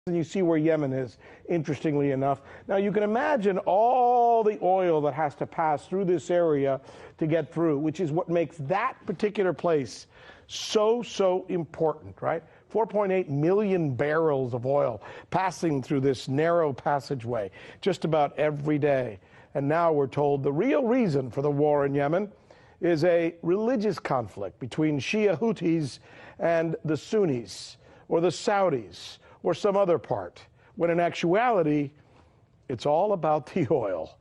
And you see where Yemen is, interestingly enough. Now, you can imagine all the oil that has to pass through this area to get through, which is what makes that particular place so important, right? 4.8 million barrels of oil passing through this narrow passageway just about every day. And now we're told the real reason for the war in Yemen is a religious conflict between Shia Houthis and the Sunnis, or the Saudis, or some other part, when in actuality, it's all about the oil.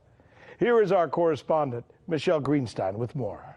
Here is our correspondent, Michelle Greenstein, with more.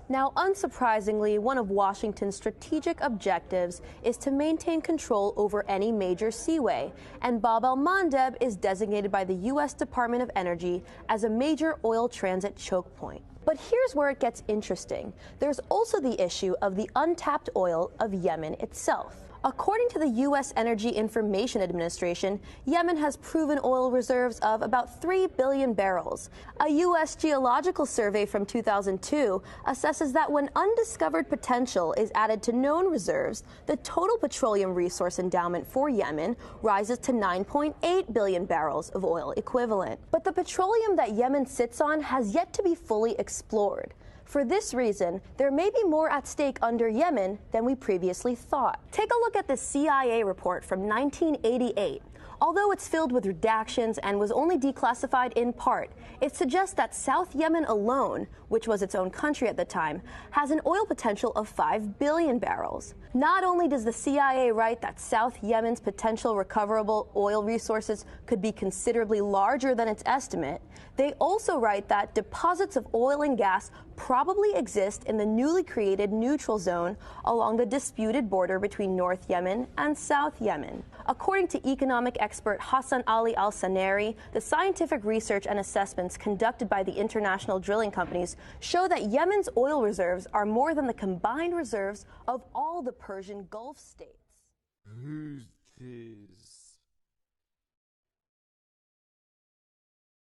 Now, unsurprisingly, one of Washington's strategic objectives is to maintain control over any major seaway, and Bab el-Mandeb is designated by the U.S. Department of Energy as a major oil transit choke point. But here's where it gets interesting. There's also the issue of the untapped oil of Yemen itself. According to the U.S. Energy Information Administration, Yemen has proven oil reserves of about 3 billion barrels. A U.S. geological survey from 2002 assesses that when undiscovered potential is added to known reserves, the total petroleum resource endowment for Yemen rises to 9.8 billion barrels of oil equivalent. But the petroleum that Yemen sits on has yet to be fully explored. For this reason, there may be more at stake under Yemen than we previously thought. Take a look at the CIA report from 1988. Although it's filled with redactions and was only declassified in part, it suggests that South Yemen alone, which was its own country at the time, has an oil potential of 5 billion barrels. Not only does the CIA write that South Yemen's potential recoverable oil resources could be considerably larger than its estimate, they also write that deposits of oil and gas probably exist in the newly created neutral zone along the disputed border between North Yemen and South Yemen. According to economic expert Hassan Ali Al-Saneri, the scientific research and assessments conducted by the international drilling companies show that Yemen's oil reserves are more than the combined reserves of all the Persian Gulf states.